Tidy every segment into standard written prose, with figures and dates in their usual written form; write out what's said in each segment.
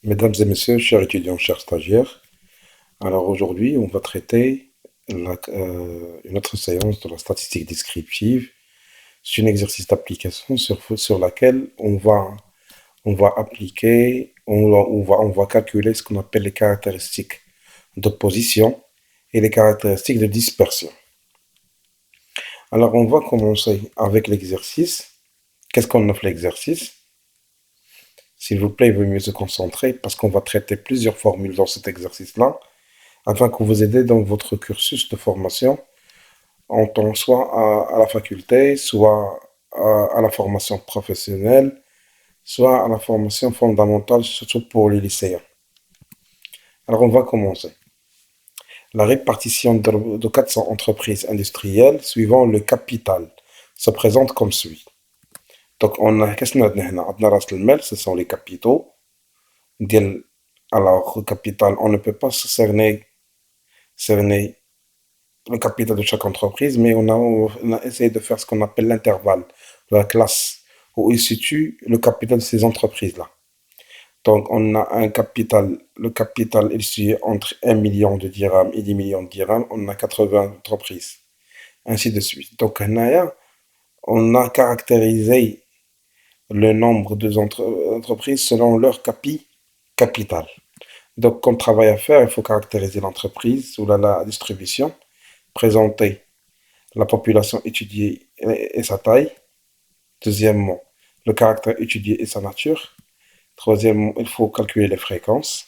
Mesdames et messieurs, chers étudiants, chers stagiaires, alors aujourd'hui, on va traiter une autre séance de la statistique descriptive. C'est un exercice d'application sur laquelle on va appliquer, on va calculer ce qu'on appelle les caractéristiques de position et les caractéristiques de dispersion. Alors, on va commencer avec l'exercice. Qu'est-ce qu'on a fait l'exercice? S'il vous plaît, il vaut mieux se concentrer parce qu'on va traiter plusieurs formules dans cet exercice-là afin que vous aider dans votre cursus de formation, en tant soit à la faculté, soit à la formation professionnelle, soit à la formation fondamentale, surtout pour les lycéens. Alors on va commencer. La répartition de 400 entreprises industrielles suivant le capital se présente comme suit. Donc on a qu'est-ce qu'on a هنا؟ عندنا رأس المال, ce sont les capitaux. Alors, le capital, on ne peut pas cerner le capital de chaque entreprise, mais on a essayé de faire ce qu'on appelle l'intervalle de la classe où il situe le capital de ces entreprises-là. Donc, on a un capital, le capital est situé entre 1 million de dirhams et 10 millions de dirhams, on a 80 entreprises, ainsi de suite. Donc, on a caractérisé le nombre d'entreprises selon leur capital. Donc, comme travail à faire, il faut caractériser l'entreprise ou la distribution, présenter la population étudiée et sa taille. Deuxièmement, le caractère étudié et sa nature. Troisièmement, il faut calculer les fréquences,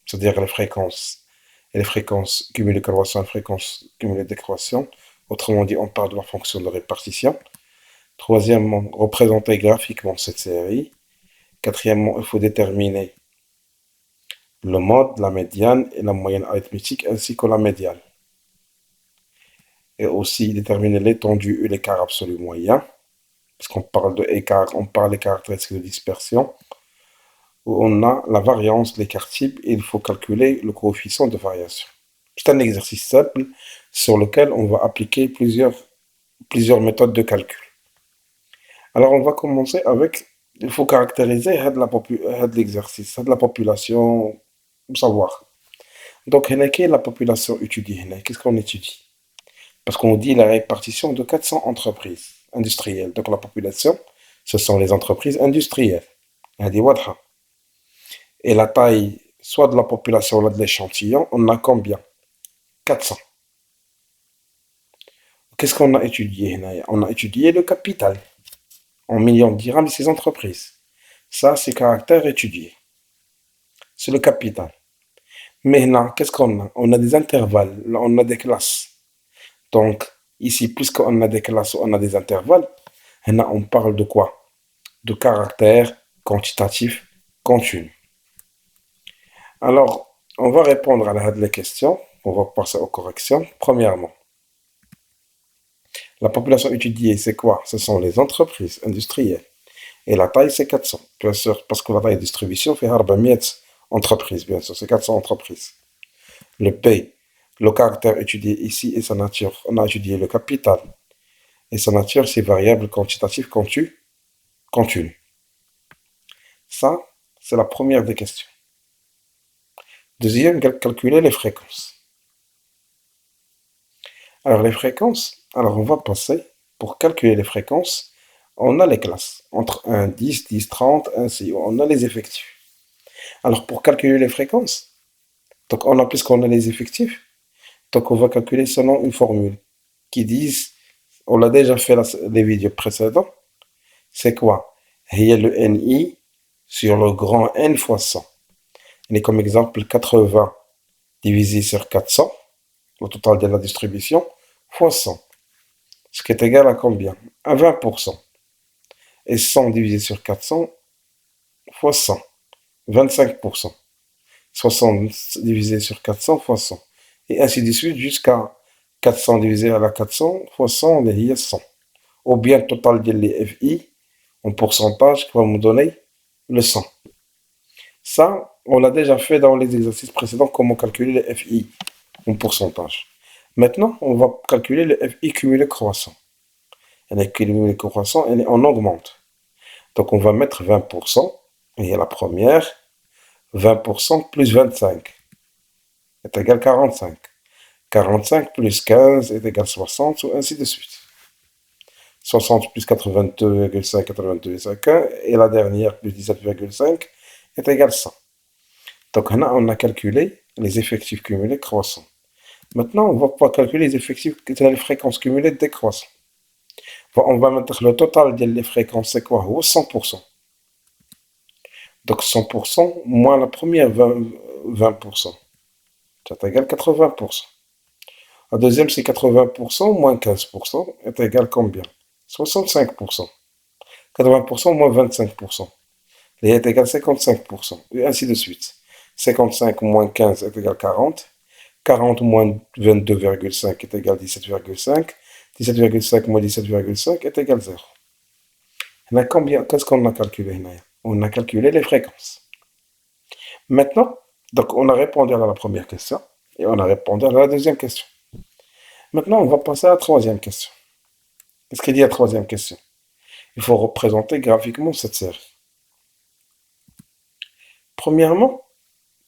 c'est-à-dire les fréquences cumulées croissant et fréquences cumulées décroissant. Autrement dit, on parle de la fonction de répartition. Troisièmement, représenter graphiquement cette série. Quatrièmement, il faut déterminer le mode, la médiane et la moyenne arithmétique ainsi que la médiane. Et aussi déterminer l'étendue et l'écart absolu moyen. Parce qu'on parle de écart, on parle des caractéristiques de dispersion, où on a la variance, l'écart type, et il faut calculer le coefficient de variation. C'est un exercice simple sur lequel on va appliquer plusieurs méthodes de calcul. Alors on va commencer avec, il faut caractériser l'exercice, la population, savoir. Donc, quelle est la population étudiée? Qu'est-ce qu'on étudie? Parce qu'on dit la répartition de 400 entreprises industrielles. Donc la population, ce sont les entreprises industrielles. Et la taille, soit de la population, soit de l'échantillon, on a combien? 400. Qu'est-ce qu'on a étudié? On a étudié le capital en millions de dirhams de ces entreprises. Ça, c'est caractère étudié. C'est le capital. Maintenant, qu'est-ce qu'on a? On a des intervalles, là, on a des classes. Donc, ici, puisqu'on a des classes, on a des intervalles, là, on parle de quoi? De caractère quantitatif continu. Alors, on va répondre à les questions. On va passer aux corrections. Premièrement, la population étudiée, c'est quoi? Ce sont les entreprises industrielles. Et la taille, c'est 400. Bien sûr, parce que la taille de distribution fait 400 entreprises, bien sûr, c'est 400 entreprises. Le P, le caractère étudié ici et sa nature. On a étudié le capital. Et sa nature, c'est variable quantitative continue. Ça, c'est la première des questions. Deuxième, calculer les fréquences. Alors, les fréquences, alors on va passer, pour calculer les fréquences, on a les classes, entre 1, 10, 10, 30, ainsi, on a les effectifs. Alors, pour calculer les fréquences, donc puisqu'on a les effectifs, donc on va calculer selon une formule qui dit, on l'a déjà fait les vidéos précédents, c'est quoi? Il y a le NI sur le grand N fois 100. Il est comme exemple 80 divisé sur 400, le total de la distribution, fois 100. Ce qui est égal à combien? À 20%. Et 100 divisé sur 400 fois 100, 25%. 60 divisé sur 400 fois 100. Et ainsi de suite jusqu'à 400 divisé à la 400 fois 100, il y a 100. Ou bien le total de l'FI en pourcentage qui va nous donner le 100. Ça, on l'a déjà fait dans les exercices précédents, comment calculer le FI en pourcentage. Maintenant, on va calculer le FI cumulé croissant. Et le cumulé croissant, on augmente. Donc, on va mettre 20%, et il y a la première. 20% plus 25 est égal à 45. 45 plus 15 est égal à 60, ou ainsi de suite. 60 plus 82,5, 82,5, et la dernière plus 17,5 est égal à 100. Donc là, on a calculé les effectifs cumulés croissants. Maintenant, on va pouvoir calculer les effectifs, les fréquences cumulées décroissantes. On va mettre le total des fréquences, c'est quoi? 100%. Donc 100% moins la première 20%. C'est égal à 80%. La deuxième, c'est 80% moins 15% est égal à combien? 65%. 80% moins 25%. Et est égal à 55%. Et ainsi de suite. 55 moins 15 est égal à 40. 40 moins 22,5 est égal à 17,5. 17,5 moins 17,5 est égal à 0. Qu'est-ce qu'on a calculé? On a calculé les fréquences. Maintenant, donc on a répondu à la première question et on a répondu à la deuxième question. Maintenant, on va passer à la troisième question. Qu'est-ce qu'il y a à la troisième question? Il faut représenter graphiquement cette série. Premièrement,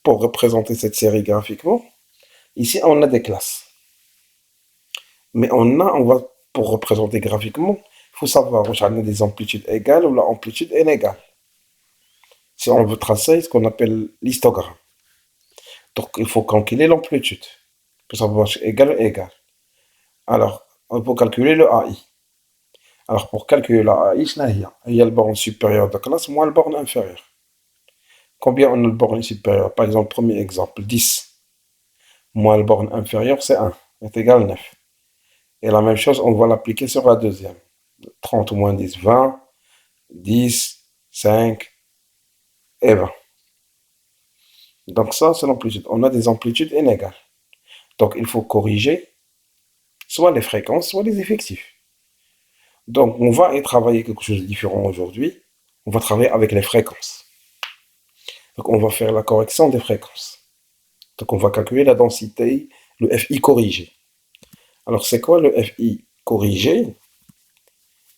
pour représenter cette série graphiquement, ici on a des classes. Mais pour représenter graphiquement, il faut savoir où on a des amplitudes égales ou l'amplitude inégale. Si on veut tracer ce qu'on appelle l'histogramme. Donc il faut calculer l'amplitude. Pour savoir si égal ou égal. Alors, on peut calculer le AI. Alors pour calculer le AI, il y a le borne supérieure de classe moins le borne inférieure. Combien on a le borne supérieure? Par exemple, premier exemple, 10. Moins le borne inférieure, c'est 1. Est égal à 9. Et la même chose, on va l'appliquer sur la deuxième. 30 moins 10, 20. 10, 5 et 20. Donc ça, c'est l'amplitude. On a des amplitudes inégales. Donc il faut corriger soit les fréquences, soit les effectifs. Donc on va y travailler quelque chose de différent aujourd'hui. On va travailler avec les fréquences. Donc on va faire la correction des fréquences. Donc on va calculer la densité, le FI corrigé. Alors c'est quoi le FI corrigé?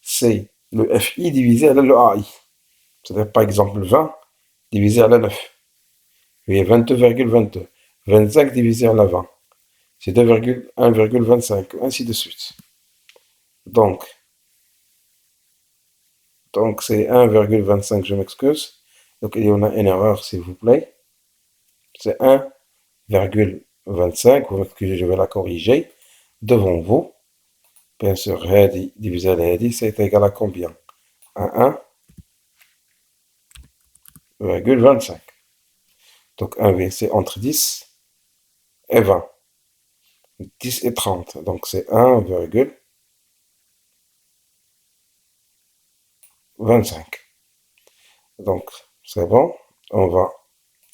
C'est le FI divisé par le AI. C'est-à-dire par exemple 20 divisé par 9. Il y a 22,22. 25 divisé par 20. C'est 1,25, ainsi de suite. Donc c'est 1,25, je m'excuse. Donc il y en a une erreur, s'il vous plaît. C'est 1,25, je vais la corriger devant vous. Bien sûr, Hadi divisé par Hadi, c'est égal à combien? À 1,25. Donc 1, c'est entre 10 et 20. 10 et 30. Donc c'est 1,25. Donc c'est bon. On va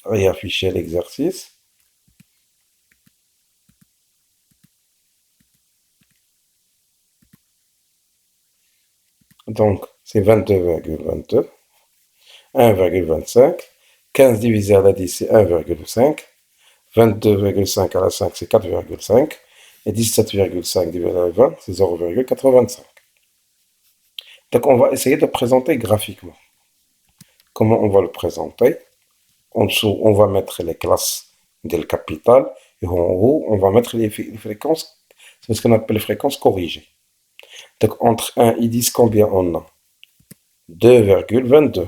réafficher l'exercice. Donc c'est 22,22. 1,25. 15 divisé à la 10, c'est 1,5. 22,5 à la 5, c'est 4,5. Et 17,5 divisé à la 20, c'est 0,85. Donc on va essayer de présenter graphiquement. Comment on va le présenter? En dessous, on va mettre les classes del capital. Et en haut, on va mettre les fréquences. C'est ce qu'on appelle les fréquences corrigées. Donc entre 1 et 10, combien on a? 2,22.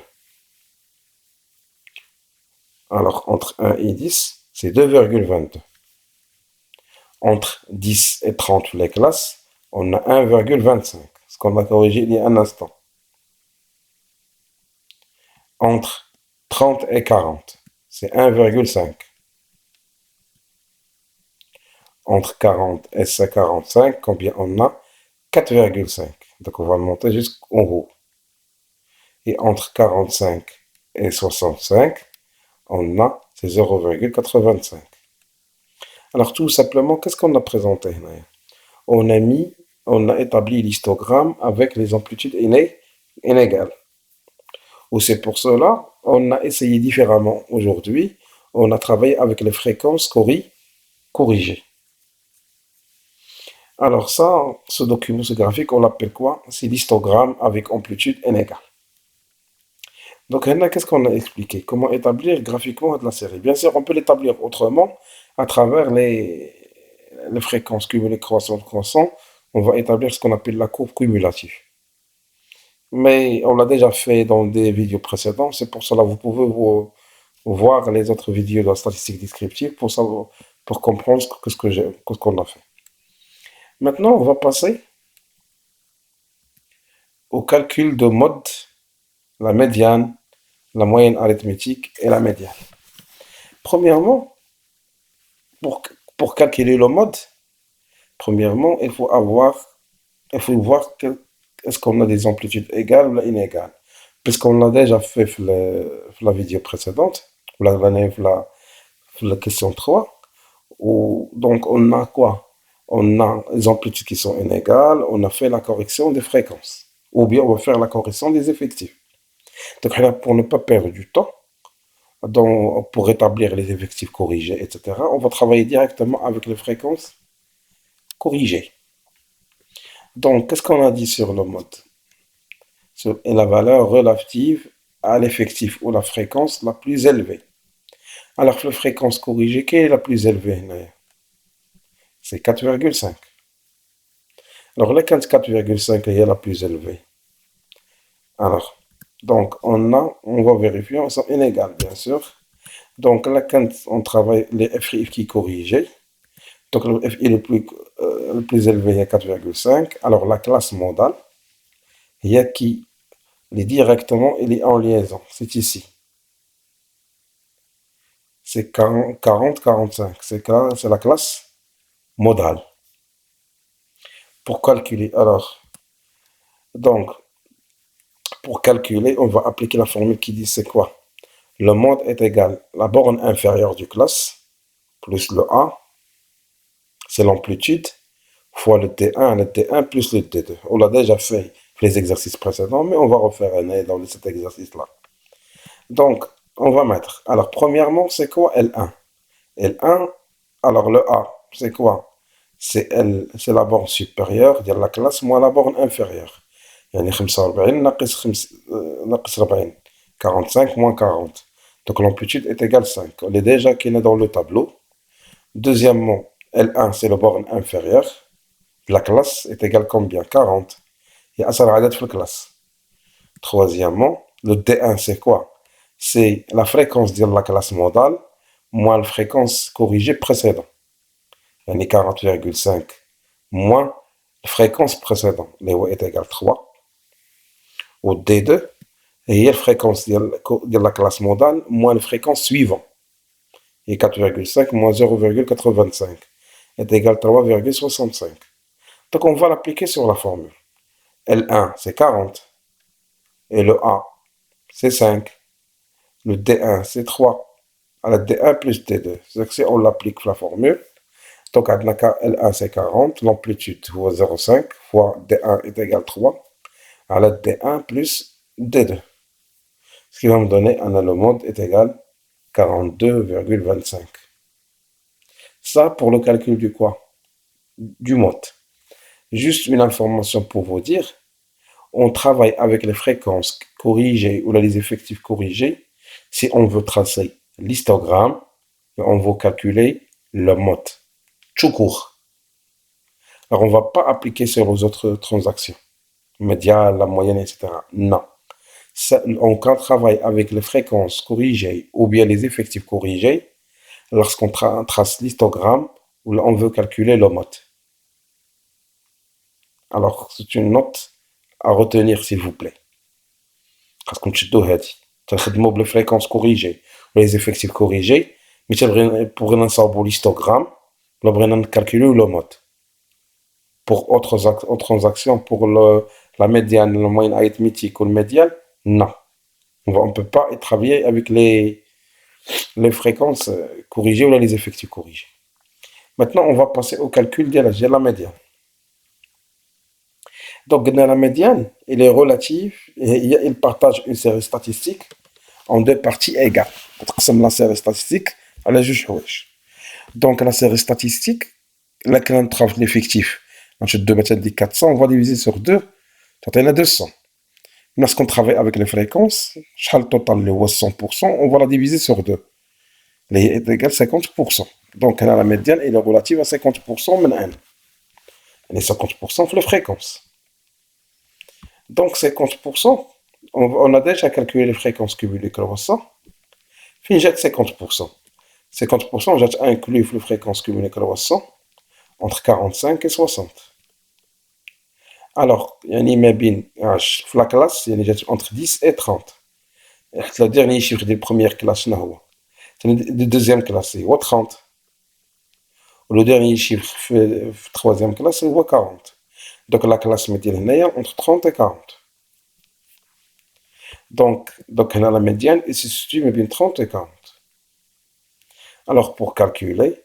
Alors entre 1 et 10, c'est 2,22. Entre 10 et 30, les classes, on a 1,25. Ce qu'on a corrigé il y a un instant. Entre 30 et 40, c'est 1,5. Entre 40 et 45, combien on a? 4,5. Donc on va monter jusqu'en haut. Et entre 45 et 65, on a c'est 0,85. Alors tout simplement, qu'est-ce qu'on a présenté? On a établi l'histogramme avec les amplitudes inégales. Ou c'est pour cela, on a essayé différemment aujourd'hui. On a travaillé avec les fréquences corrigées. Alors ça, ce document, ce graphique, on l'appelle quoi? C'est l'histogramme avec amplitude inégale. Donc, là, qu'est-ce qu'on a expliqué? Comment établir graphiquement de la série? Bien sûr, on peut l'établir autrement à travers les fréquences cumulées croissant. On va établir ce qu'on appelle la courbe cumulative. Mais on l'a déjà fait dans des vidéos précédentes. C'est pour cela que vous pouvez voir les autres vidéos de la statistique descriptive pour savoir, pour comprendre ce qu'on a fait. Maintenant, on va passer au calcul de mode, la médiane, la moyenne arithmétique et la médiane. Premièrement, pour, pour calculer le mode, premièrement, il faut voir est-ce qu'on a des amplitudes égales ou inégales. Puisqu'on l'a déjà fait dans la vidéo précédente, la question 3, donc on a quoi? On a les amplitudes qui sont inégales, on a fait la correction des fréquences. Ou bien on va faire la correction des effectifs. Donc là, pour ne pas perdre du temps, pour établir les effectifs corrigés, etc., on va travailler directement avec les fréquences corrigées. Donc, qu'est-ce qu'on a dit sur le mode? Et la valeur relative à l'effectif ou la fréquence la plus élevée. Alors, la fréquence corrigée, quelle est la plus élevée? C'est 4,5. Alors, la 4,5 est la plus élevée. Alors, donc, on va vérifier, elles sont inégales, bien sûr. Donc, là, quand on travaille les FI qui corrigés, donc le FI le plus élevé est 4,5. Alors, la classe modale, il y a qui est directement, il est en liaison. C'est ici. C'est 40-45. C'est la classe modale. Pour calculer, alors, donc, pour calculer, on va appliquer la formule qui dit c'est quoi? Le mode est égal à la borne inférieure du classe, plus le A, c'est l'amplitude, fois le T1 plus le T2. On l'a déjà fait les exercices précédents, mais on va refaire un dans cet exercice-là. Donc, on va mettre, alors premièrement, c'est quoi L1? L1, alors le A, c'est quoi? C'est la borne supérieure de la classe moins la borne inférieure. يعني 45 ناقص 40 45 moins 40. Donc l'amplitude est égale 5. On est déjà qu'il est dans le tableau. Deuxièmement, L1 c'est la borne inférieure. La classe est égale combien? 40. Il y a un عدد في classe. Troisièmement, le D1 c'est quoi? C'est la fréquence de la classe modale moins la fréquence corrigée précédente. يعني 40,5 moins la fréquence précédente. Les est égal 3. Au D2, et la fréquence de la classe modale moins la fréquence suivante. Et 4,5 moins 0,85 est égal à 3,65. Donc on va l'appliquer sur la formule. L1 c'est 40. Et le A c'est 5. Le D1 c'est 3. Alors D1 plus D2. C'est on l'applique la formule. Donc L1 c'est 40. L'amplitude fois 0,5 fois D1 est égal à 3. Alors D1 plus D2. Ce qui va me donner un le mode est égal à 42,25. Ça pour le calcul du quoi? Du mode. Juste une information pour vous dire, on travaille avec les fréquences corrigées ou les effectifs corrigés si on veut tracer l'histogramme et on veut calculer le mode. Tout court. Alors on ne va pas appliquer sur les autres transactions, médiane, la moyenne, etc. Non. On travaille avec les fréquences corrigées ou bien les effectifs corrigés lorsqu'on trace l'histogramme ou on veut calculer le mode. Alors, c'est une note à retenir, s'il vous plaît. Parce qu'on te doit dire, les fréquences corrigées, les effectifs corrigés, mais pour un savoir l'histogramme, on va calculer le mode. Pour autres transactions, pour la médiane, la moyenne arithmétique ou le médian, non. On ne peut pas travailler avec les fréquences corrigées ou les effectifs corrigés. Maintenant, on va passer au calcul de la médiane. Donc, la médiane, il est relatif, et il partage une série statistique en deux parties égales. La série statistique, elle est juste wesh. Donc, la série statistique, là, quand on travaille l'effectif, entre 2 400, on va diviser sur 2, ça donne 200. Lorsqu'on travaille avec les fréquences, le total le 100%, on va la diviser sur 2. Elle est égale 50%. Donc la médiane elle est relative à 50% من n. Elle est 50% les fréquences. Donc 50%, on a déjà calculé les fréquences cumulées croissant. Fin jette 50%. 50%, j'ai inclus les fréquences cumulées croissant entre 45 et 60. Alors, il y a une la classe, il y a entre 10 et 30. Le dernier chiffre de première classe, de deuxième classe, c'est 30. Le dernier chiffre de troisième classe, c'est 40. Donc la classe médiane entre 30 et 40. Donc la médiane se situe entre 30 et 40. Alors pour calculer,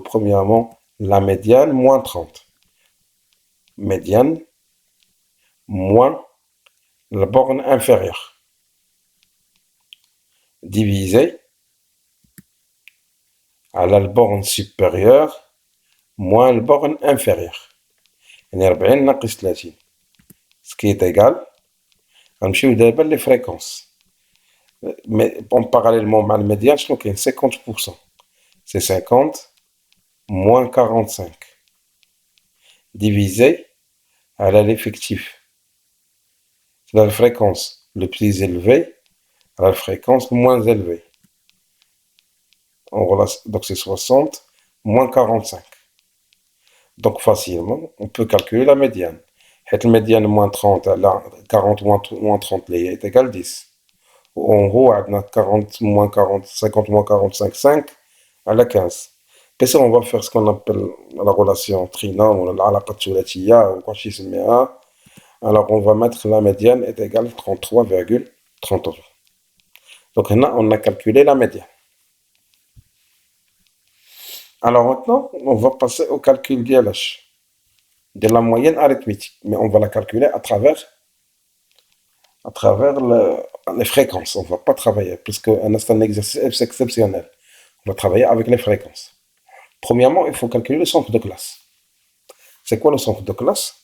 premièrement, la médiane moins 30. Médiane moins la borne inférieure. Divisé à la borne supérieure moins la borne inférieure. يعني 40 ناقص 30. Ce qui est égal, غنمشيو دابا les fréquences. Mais en parallèlement مع الميديان شنو كاين 50%. C'est 50 moins 45 divisé à l'effectif. C'est la fréquence le plus élevée à la fréquence moins élevée. Donc c'est 60 moins 45. Donc facilement, on peut calculer la médiane. La médiane moins 30, 40 moins 30 est égal 10. En haut, on a 40 moins 40, 50 moins 45, 5 à la 15. Et ça, on va faire ce qu'on appelle la relation trinôme, ou la patchoulatia, ou quoi que ce soit. Alors, on va mettre la médiane est égale 33,30. Donc, là, on a calculé la médiane. Alors maintenant, on va passer au calcul de la moyenne arithmétique. Mais on va la calculer à travers les fréquences. On ne va pas travailler, puisque c'est un exercice exceptionnel. On va travailler avec les fréquences. Premièrement, il faut calculer le centre de classe. C'est quoi le centre de classe?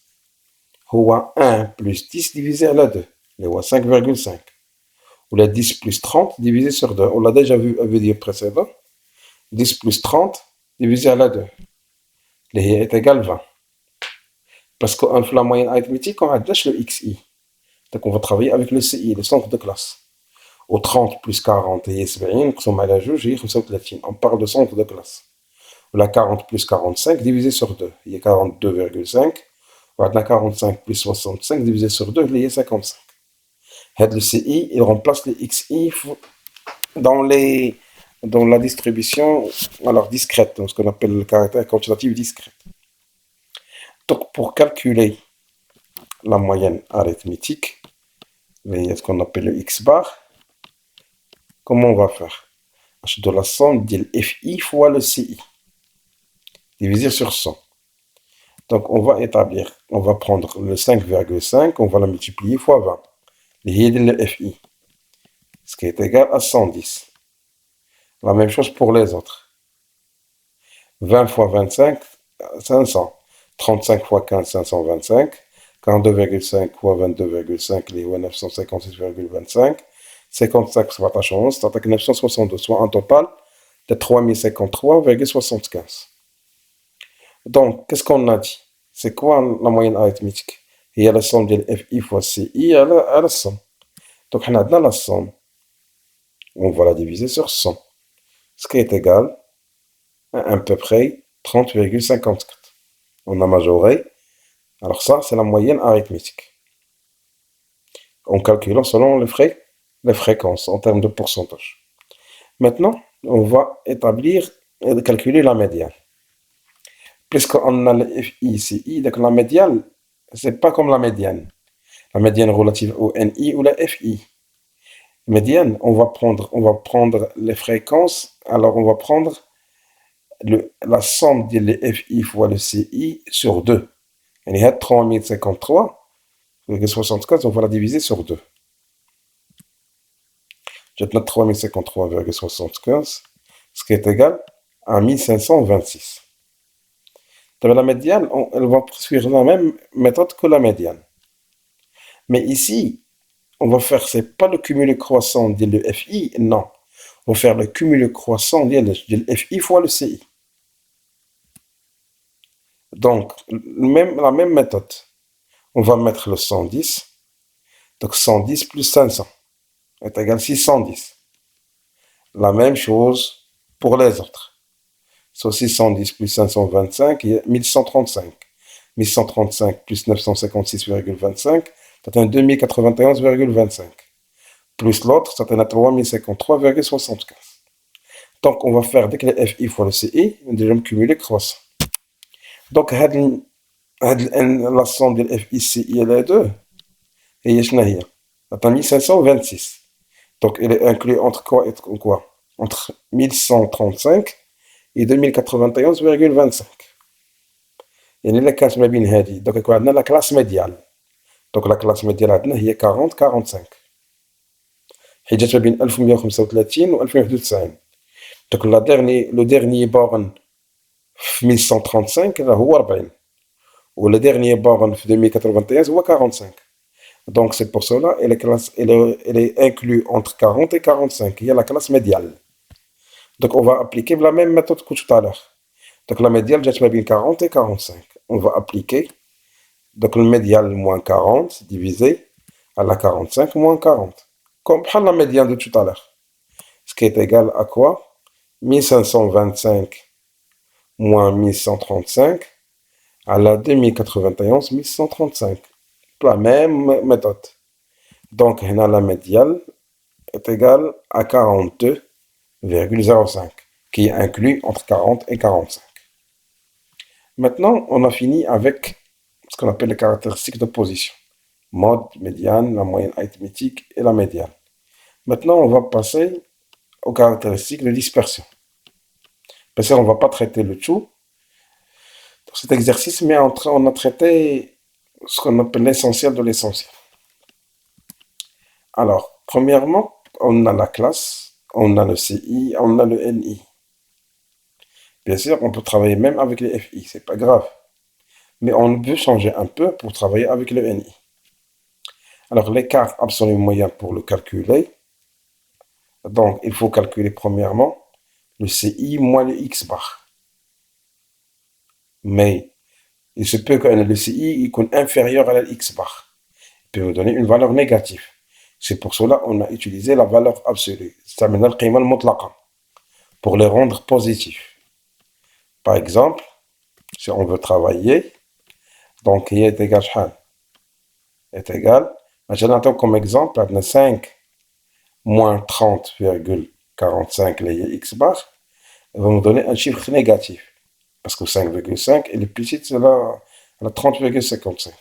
هو 1 plus 10 divisé à la 2, اللي هو 5,5. Ou la 10 plus 30 divisé sur 2. On l'a déjà vu à la vidéo précédente. 10 plus 30 divisé à la 2, اللي هي est égal 20. Parce que la moyenne arithmétique, on a déjà le XI. Donc on va travailler avec le CI, le centre de classe. Au 30 plus 40 et 70, on parle de centre de classe. La 40 plus 45 divisé sur 2, il y a 42,5. La 45 plus 65 divisé sur 2, il y a 55. Le CI, il remplace les XI dans la distribution alors discrète, ce qu'on appelle le caractère quantitatif discret. Donc pour calculer la moyenne arithmétique, ce qu'on appelle le X bar, comment on va faire? De la somme de FI fois le CI, divisé sur 100. Donc on va prendre le 5,5, on va la multiplier fois 20. Le FI, ce qui est égal à 110. La même chose pour les autres. 20 fois 25, 500. 35 fois 15, 525. 42,5 fois 22,5, les 956,25. 55 soit ta chance, c'est 962, soit un total de 3053,75. Donc, qu'est-ce qu'on a dit? C'est quoi la moyenne arithmétique? Il y a la somme de FI fois CI à la somme. Donc, on a la somme. On va la diviser sur 100. Ce qui est égal à peu près 30,54. On a majoré. Alors ça, c'est la moyenne arithmétique. En calculant selon les fréquences en termes de pourcentage. Maintenant, on va calculer la médiane. Puisqu'on a le FI, donc la médiane, c'est pas comme la médiane. La médiane relative au NI ou la FI. Médiane, on va prendre les fréquences. Alors, on va prendre la somme de FI fois le CI sur 2. Il y a 3053,75, on va la diviser sur 2. J'ai 3053,75, ce qui est égal à 1526. Donc la médiane, elle va suivre la même méthode que la médiane. Mais ici, on va faire, c'est pas le cumulé croissant de le FI, non. On va faire le cumulé croissant de le FI fois le CI. Donc, la même méthode. On va mettre le 110. Donc, 110 plus 500 est égal à 610. La même chose pour les autres. So, 610 plus 525, il y a 1135. 1135 plus 956,25, c'est un 2091,25. Plus l'autre, c'est un 3053,75. Donc, on va faire dès que le FI fois le CI, on va cumuler croissant. Donc, la somme de FI, CI et les deux, et c'est 1526. Donc, elle est inclue entre quoi et quoi? Entre 1135 et 2091,25. يعني la classe ما بين هذه donc يكون عندنا la classe médiane. Donc la classe médiane عندنا هي 40 45 حيت جات ما بين 1135 و 1191. Donc le dernier borne في 1135 هو 40 و le dernier borne في 2091 هو 45. Donc c'est pour cela elle est inclue entre 40 et 45. Il y a la classe médiane. Donc on va appliquer la même méthode que tout à l'heure. Donc la médiane جات ما بين 40 et 45. On va appliquer. Donc le médial moins 40 divisé à la 45 moins 40. Comme la médiane de tout à l'heure. Ce qui est égal à quoi? 1525 moins 1135 à la 2091 1135. La même méthode. Donc la médiane est égale à 42,05 qui est inclus entre 40 et 45. Maintenant, on a fini avec ce qu'on appelle les caractéristiques de position. Mode, médiane, la moyenne arithmétique et la médiane. Maintenant, on va passer aux caractéristiques de dispersion. Parce qu'on ne va pas traiter le tout dans cet exercice, mais on a traité ce qu'on appelle l'essentiel de l'essentiel. Alors, premièrement, on a la classe, on a le CI, on a le NI. Bien sûr, on peut travailler même avec les FI, c'est pas grave. Mais on veut changer un peu pour travailler avec le NI. Alors, l'écart absolu moyen pour le calculer, donc il faut calculer premièrement le CI moins le X bar. Mais il se peut que le CI soit inférieur à la X bar. Il peut nous donner une valeur négative. C'est pour cela qu'on a utilisé la valeur absolue. Ça mène le qiyma al-mutlaqa pour les rendre positifs. Par exemple, si on veut travailler, donc il est égal à est égal. Je vais comme exemple, 5 moins 30,45 les X bar va me donner un chiffre négatif. Parce que 5,5 est le plus petit, c'est la 30,55.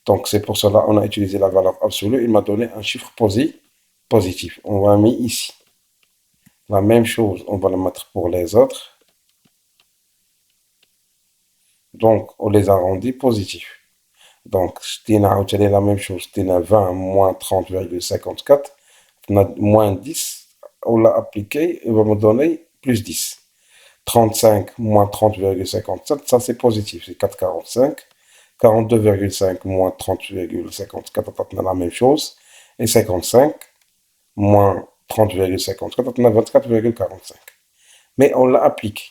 Donc c'est pour cela qu'on a utilisé la valeur absolue. Il m'a donné un chiffre positif. On va mettre ici. La même chose, on va le mettre pour les autres. Donc on les a rendus positifs. Donc je la même chose. Je 20 moins 30,54. On a moins 10. On l'a appliqué. Il va me donner plus 10. 35 moins 30,57, ça c'est positif, c'est 4,45. 42,5 moins 30,54, on a la même chose. Et 55 moins 30,54, on a 24,45. Mais on l'a appliqué.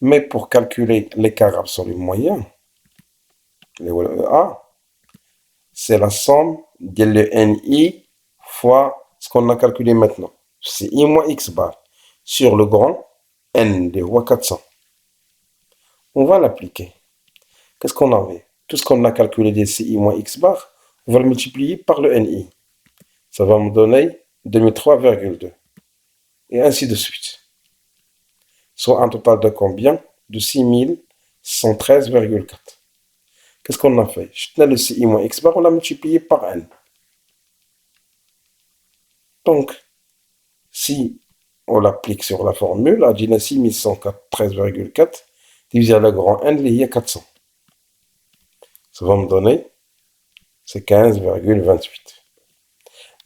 Mais pour calculer l'écart absolu moyen, le A, c'est la somme de le NI fois ce qu'on a calculé maintenant. C'est I moins X bar sur le grand N de roi 400. On va l'appliquer. Qu'est-ce qu'on avait? Tout ce qu'on a calculé des CI moins X bar, on va le multiplier par le NI. Ça va me donner 2003,2. Et ainsi de suite. Soit un total de combien? De 6113,4. Qu'est-ce qu'on a fait? Je tenais le CI moins X bar, on l'a multiplié par N. Donc, si on l'applique sur la formule, à 6113,4 divisé à le grand N, il y a 400. Ça va me donner, c'est 15,28.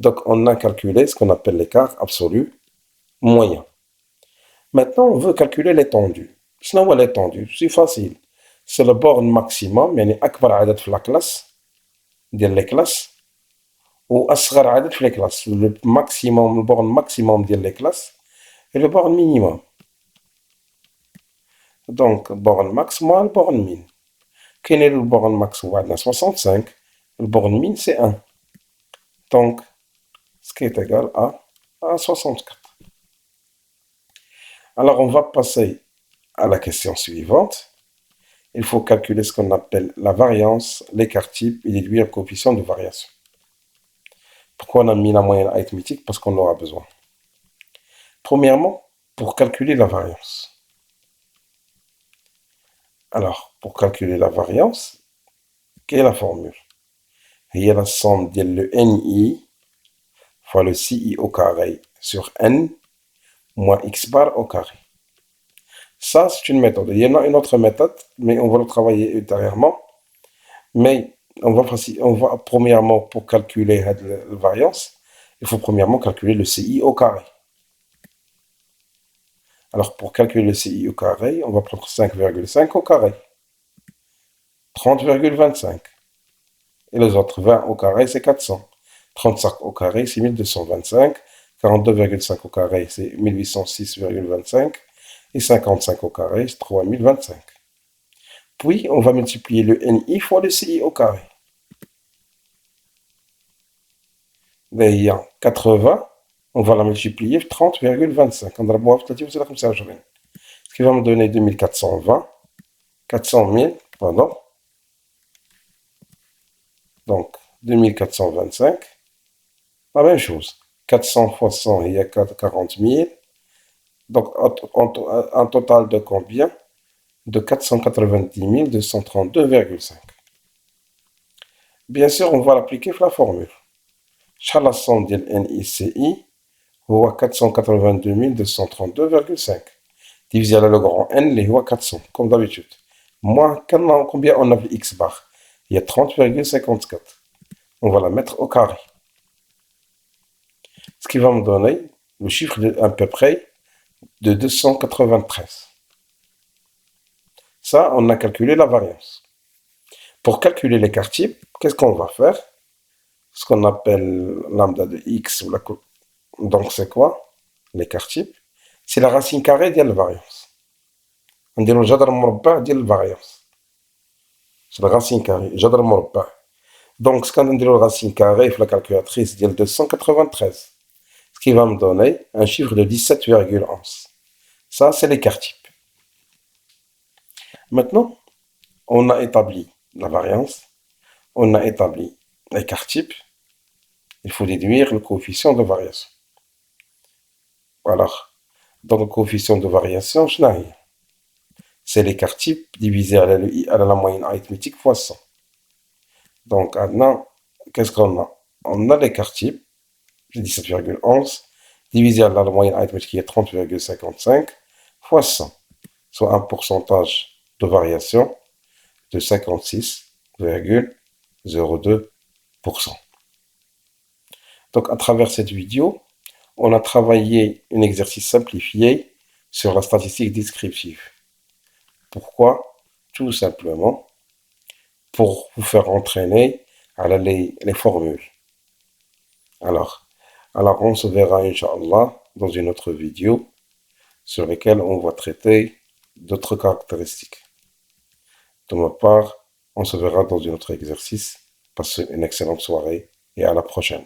Donc, on a calculé ce qu'on appelle l'écart absolu moyen. Maintenant, on veut calculer l'étendue. Sinon, l'étendue, c'est facile. C'est le borne maximum, يعني أكبر عدد في la classe, ديال les classes, ou أصغر عدد في les classes. Le maximum, le borne maximum ديال les classes et le borne minimum. Donc, borne max moins le borne min. Quel est le borne max? On a 65. Le borne min, c'est 1. Donc, ce qui est égal à 64. Alors, on va passer à la question suivante. Il faut calculer ce qu'on appelle la variance, l'écart type et déduire le coefficient de variation. Pourquoi on a mis la moyenne arithmétique? Parce qu'on aura besoin. Premièrement, pour calculer la variance. Alors, pour calculer la variance, quelle est la formule? Il y a la somme de le NI fois le CI au carré sur N moins X bar au carré. Ça, c'est une méthode. Il y en a une autre méthode, mais on va le travailler ultérieurement. Mais on va premièrement, pour calculer la variance, il faut premièrement calculer le CI au carré. Alors, pour calculer le CI au carré, on va prendre 5,5 au carré, 30,25. Et les autres 20 au carré, c'est 400. 35 au carré, c'est 1225. 42,5 au carré, c'est 1806,25. Et 55 au carré, c'est 3025. Puis, on va multiplier le NI fois le CI au carré. Il y a 80, on va la multiplier par 30,25. On va la ce qui va me donner 2420. 400 000, pardon. Donc, 2425. La même chose. 400 fois 100, il y a 40 000. Donc, un total de combien? De 490 232,5. Bien sûr, on va l'appliquer sur la formule. La somme de NICI هو 482 232,5 divisé par le grand N, qui est 400, comme d'habitude. Moi, combien on a vu X bar? Il y a 30,54. On va la mettre au carré. Ce qui va me donner le chiffre à peu près de 293. Ça, on a calculé la variance. Pour calculer l'écart type, qu'est-ce qu'on va faire? Ce qu'on appelle lambda de X. Donc, c'est quoi l'écart type? C'est la racine carrée de la variance. On dit le jadr مربع de la variance. C'est la racine carrée, jadr مربع. Donc, ce qu'on dit la racine carrée, la calculatrice de 293. Ce qui va me donner un chiffre de 17,11. Ça, c'est l'écart type. Maintenant, on a établi la variance, on a établi l'écart type. Il faut déduire le coefficient de variation. Alors, dans le coefficient de variation, c'est l'écart type divisé à la moyenne arithmétique fois 100. Donc, maintenant, qu'est-ce qu'on a? On a l'écart type, 17,11, divisé à la moyenne arithmétique qui est 30,55, fois 100, soit un pourcentage de variation de 56,02%. Donc, à travers cette vidéo, on a travaillé un exercice simplifié sur la statistique descriptive. Pourquoi? Tout simplement pour vous faire entraîner à les formules. Alors, on se verra, Inch'Allah, dans une autre vidéo sur laquelle on va traiter d'autres caractéristiques. De ma part, on se verra dans un autre exercice. Passez une excellente soirée et à la prochaine.